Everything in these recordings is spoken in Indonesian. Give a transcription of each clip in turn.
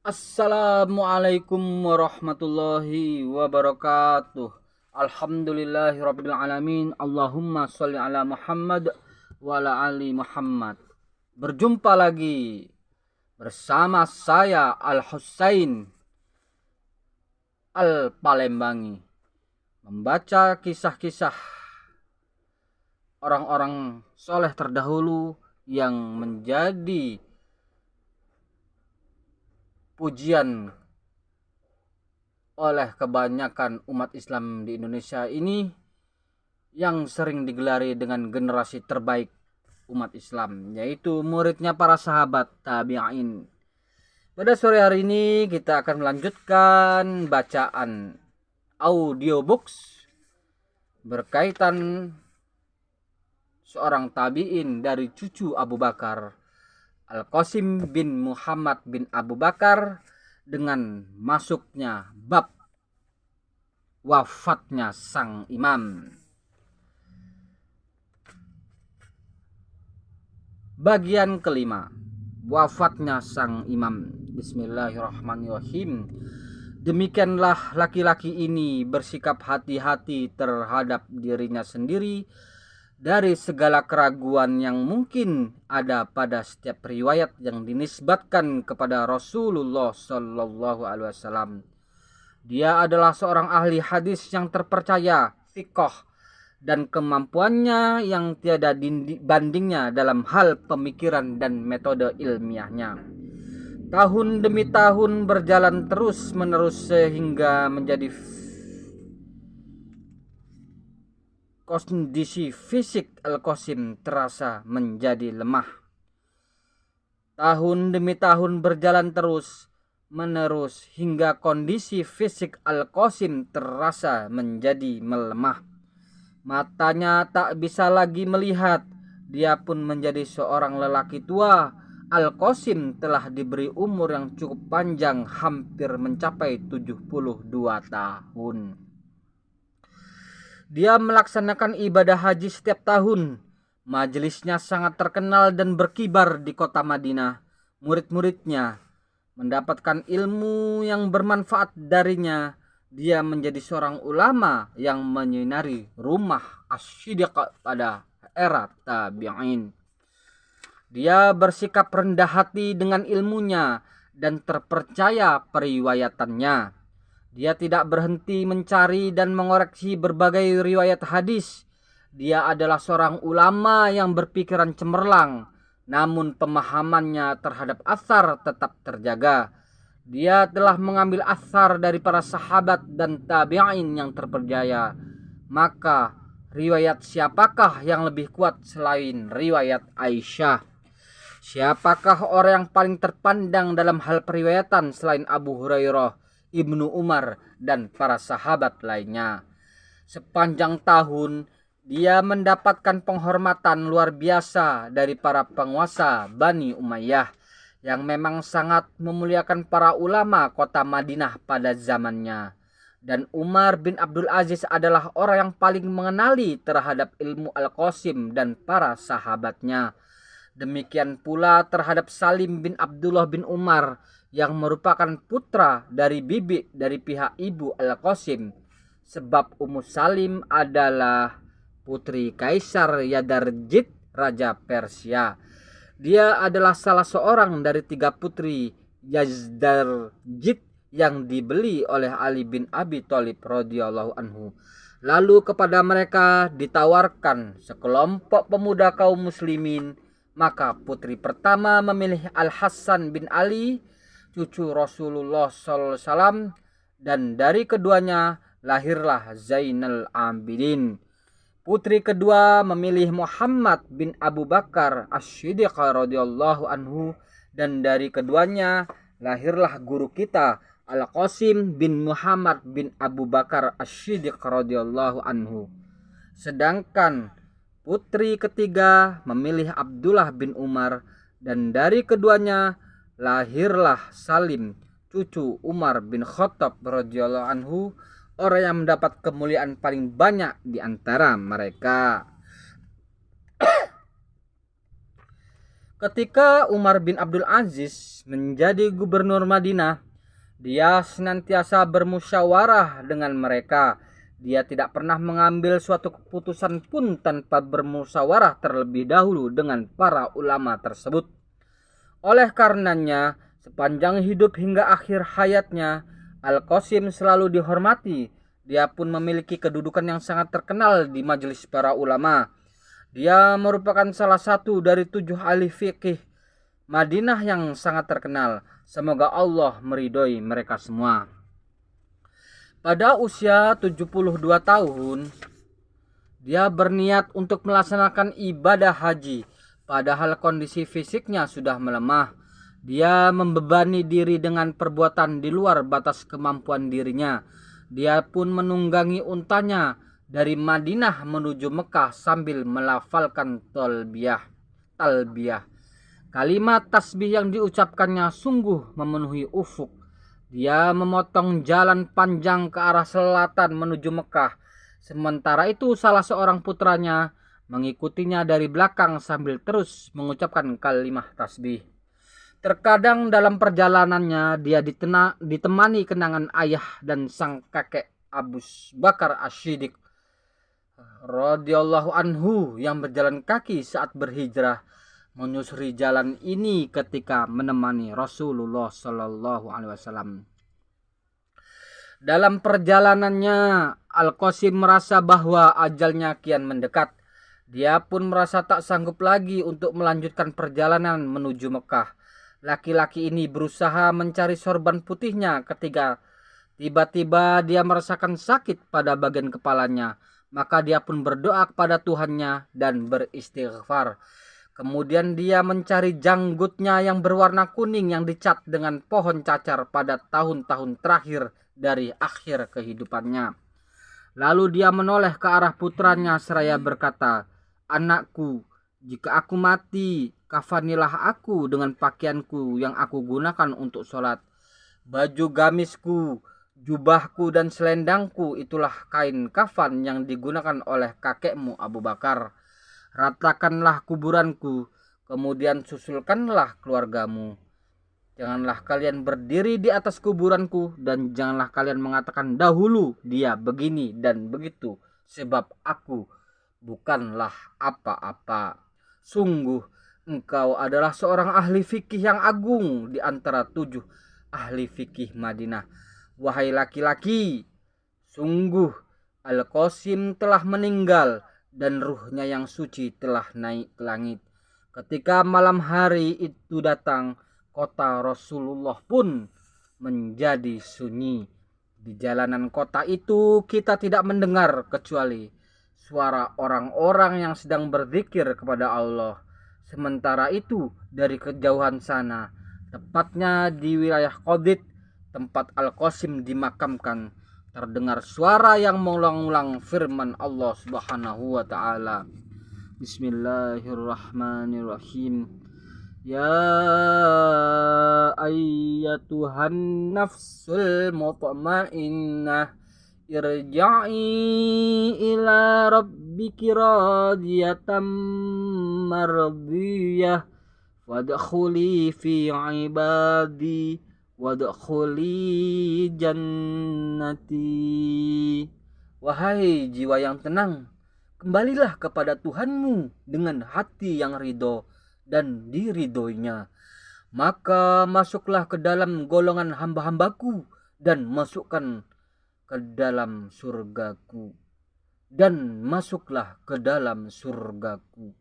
Assalamualaikum warahmatullahi wabarakatuh. Alhamdulillahirabbil alamin. Allahumma sholli ala Muhammad wa ala ali Muhammad. Berjumpa lagi bersama saya Al Husain Al Palembangi, membaca kisah-kisah orang-orang soleh terdahulu yang menjadi pujian oleh kebanyakan umat Islam di Indonesia ini, yang sering digelari dengan generasi terbaik umat Islam, yaitu muridnya para sahabat tabi'in. Pada sore hari ini kita akan melanjutkan bacaan audiobooks berkaitan seorang tabi'in dari cucu Abu Bakar, Al-Qasim bin Muhammad bin Abu Bakar, dengan masuknya bab wafatnya sang imam. Bagian kelima, wafatnya sang imam. Bismillahirrahmanirrahim. Demikianlah laki-laki ini bersikap hati-hati terhadap dirinya sendiri dari segala keraguan yang mungkin ada pada setiap riwayat yang dinisbatkan kepada Rasulullah Shallallahu Alaihi Wasallam. Dia adalah seorang ahli hadis yang terpercaya, thiqah, dan kemampuannya yang tiada bandingnya dalam hal pemikiran dan metode ilmiahnya. Tahun demi tahun berjalan terus menerus sehingga menjadi kondisi fisik Al-Qasim terasa menjadi lemah. Tahun demi tahun berjalan terus menerus hingga kondisi fisik Al-Qasim terasa menjadi melemah. Matanya tak bisa lagi melihat. Dia pun menjadi seorang lelaki tua. Al-Qasim telah diberi umur yang cukup panjang, hampir mencapai 72 tahun. Dia melaksanakan ibadah haji setiap tahun. Majelisnya sangat terkenal dan berkibar di kota Madinah. Murid-muridnya mendapatkan ilmu yang bermanfaat darinya. Dia menjadi seorang ulama yang menyinari rumah Asy-Siddiq pada era tabi'in. Dia bersikap rendah hati dengan ilmunya dan terpercaya periwayatannya. Dia tidak berhenti mencari dan mengoreksi berbagai riwayat hadis. Dia adalah seorang ulama yang berpikiran cemerlang, namun pemahamannya terhadap athar tetap terjaga. Dia telah mengambil athar dari para sahabat dan tabi'in yang terpercaya. Maka riwayat siapakah yang lebih kuat selain riwayat Aisyah? Siapakah orang yang paling terpandang dalam hal periwayatan selain Abu Hurairah, Ibnu Umar, dan para sahabat lainnya? Sepanjang tahun dia mendapatkan penghormatan luar biasa dari para penguasa Bani Umayyah yang memang sangat memuliakan para ulama kota Madinah pada zamannya. Dan Umar bin Abdul Aziz adalah orang yang paling mengenali terhadap ilmu Al-Qasim dan para sahabatnya. Demikian pula terhadap Salim bin Abdullah bin Umar yang merupakan putra dari bibi dari pihak ibu Al-Qasim. Sebab Ummu Salim adalah putri Kaisar Yadarjid, Raja Persia. Dia adalah salah seorang dari 3 putri Yazdarjid yang dibeli oleh Ali bin Abi Thalib radhiyallahu anhu. Lalu kepada mereka ditawarkan sekelompok pemuda kaum muslimin. Maka putri pertama memilih Al-Hasan bin Ali, cucu Rasulullah SAW, dan dari keduanya lahirlah Zainal Abidin. Putri kedua memilih Muhammad bin Abu Bakar Asy-Siddiq radhiyallahu anhu, dan dari keduanya lahirlah guru kita Al-Qasim bin Muhammad bin Abu Bakar Asy-Siddiq radhiyallahu anhu. Sedangkan putri ketiga memilih Abdullah bin Umar, dan dari keduanya lahirlah Salim, cucu Umar bin Khattab radhiyallahu anhu, orang yang mendapat kemuliaan paling banyak di antara mereka. Ketika Umar bin Abdul Aziz menjadi gubernur Madinah, dia senantiasa bermusyawarah dengan mereka. Dia tidak pernah mengambil suatu keputusan pun tanpa bermusyawarah terlebih dahulu dengan para ulama tersebut. Oleh karenanya, sepanjang hidup hingga akhir hayatnya, Al-Qasim selalu dihormati. Dia pun memiliki kedudukan yang sangat terkenal di majelis para ulama. Dia merupakan salah satu dari 7 ahli fikih Madinah yang sangat terkenal. Semoga Allah meridhoi mereka semua. Pada usia 72 tahun, dia berniat untuk melaksanakan ibadah haji. Padahal kondisi fisiknya sudah melemah. Dia membebani diri dengan perbuatan di luar batas kemampuan dirinya. Dia pun menunggangi untanya dari Madinah menuju Mekah sambil melafalkan talbiyah. Kalimat tasbih yang diucapkannya sungguh memenuhi ufuk. Dia memotong jalan panjang ke arah selatan menuju Mekah. Sementara itu salah seorang putranya mengikutinya dari belakang sambil terus mengucapkan kalimat tasbih. Terkadang dalam perjalanannya dia ditemani kenangan ayah dan sang kakek Abu Bakar As-Siddiq radhiyallahu anhu yang berjalan kaki saat berhijrah menyusuri jalan ini ketika menemani Rasulullah Shallallahu Alaihi Wasallam. Dalam perjalanannya, Al-Qasim merasa bahwa ajalnya kian mendekat. Dia pun merasa tak sanggup lagi untuk melanjutkan perjalanan menuju Mekah. Laki-laki ini berusaha mencari sorban putihnya ketika tiba-tiba dia merasakan sakit pada bagian kepalanya. Maka dia pun berdoa kepada Tuhannya dan beristighfar. Kemudian dia mencari janggutnya yang berwarna kuning yang dicat dengan pohon cacar pada tahun-tahun terakhir dari akhir kehidupannya. Lalu dia menoleh ke arah putranya seraya berkata, "Anakku, jika aku mati, kafanilah aku dengan pakaianku yang aku gunakan untuk sholat. Baju gamisku, jubahku dan selendangku itulah kain kafan yang digunakan oleh kakekmu Abu Bakar. Ratakanlah kuburanku, kemudian susulkanlah keluargamu. Janganlah kalian berdiri di atas kuburanku dan janganlah kalian mengatakan dahulu dia begini dan begitu, sebab aku bukanlah apa-apa. Sungguh engkau adalah seorang ahli fikih yang agung di antara 7 ahli fikih Madinah. Wahai laki-laki, sungguh Al-Qasim telah meninggal dan ruhnya yang suci telah naik ke langit. Ketika malam hari itu datang, kota Rasulullah pun menjadi sunyi. Di jalanan kota itu kita tidak mendengar kecuali suara orang-orang yang sedang berzikir kepada Allah. Sementara itu dari kejauhan sana, tepatnya di wilayah Qadid, tempat Al-Qasim dimakamkan, terdengar suara yang mengulang-ulang firman Allah Subhanahu wa taala. Bismillahirrahmanirrahim. Ya ayyatuhan nafsul mutmainnah, irja'i ila rabbiki radiyatan mardiyah, wadkhuli fi ibadi wadkhuli jannati. Wahai jiwa yang tenang, kembalilah kepada Tuhanmu dengan hati yang ridho dan diridhoinya. Maka masuklah ke dalam golongan hamba-hambaku dan masukkan ke dalam surgaku. Dan masuklah ke dalam surgaku.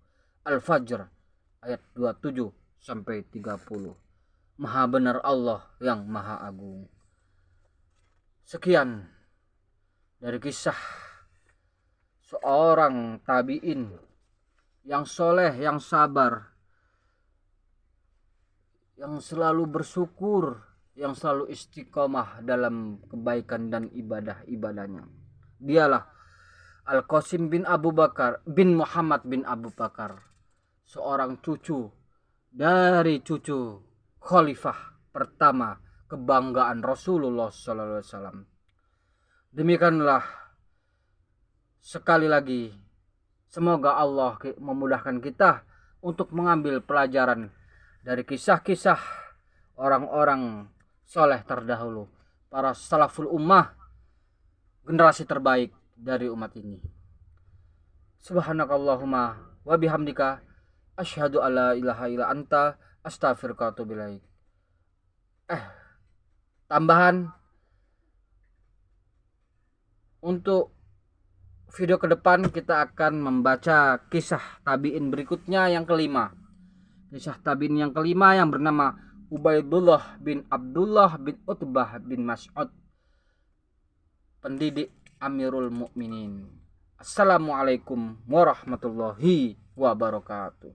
Al-Fajr ayat 27 sampai 30. Maha benar Allah yang maha agung. Sekian dari kisah seorang tabi'in yang soleh, yang sabar, yang selalu bersyukur, yang selalu istiqomah dalam kebaikan dan ibadah-ibadahnya. Dialah Al-Qasim bin Muhammad bin Abu Bakar, seorang cucu dari cucu khalifah pertama kebanggaan Rasulullah sallallahu alaihi wasallam. Demikianlah, sekali lagi semoga Allah memudahkan kita untuk mengambil pelajaran dari kisah-kisah orang-orang soleh terdahulu, para salaful ummah, generasi terbaik dari umat ini. Subhanakallahumma wa bihamdika asyhadu alla ilaha illa anta astaghfiruka wa atubu ilaik. Tambahan untuk video ke depan, kita akan membaca kisah tabi'in berikutnya yang kelima. Kisah tabi'in yang kelima yang bernama Ubaidullah bin Abdullah bin Utbah bin Mas'ud, pendidik Amirul Mukminin. Assalamualaikum warahmatullahi wabarakatuh.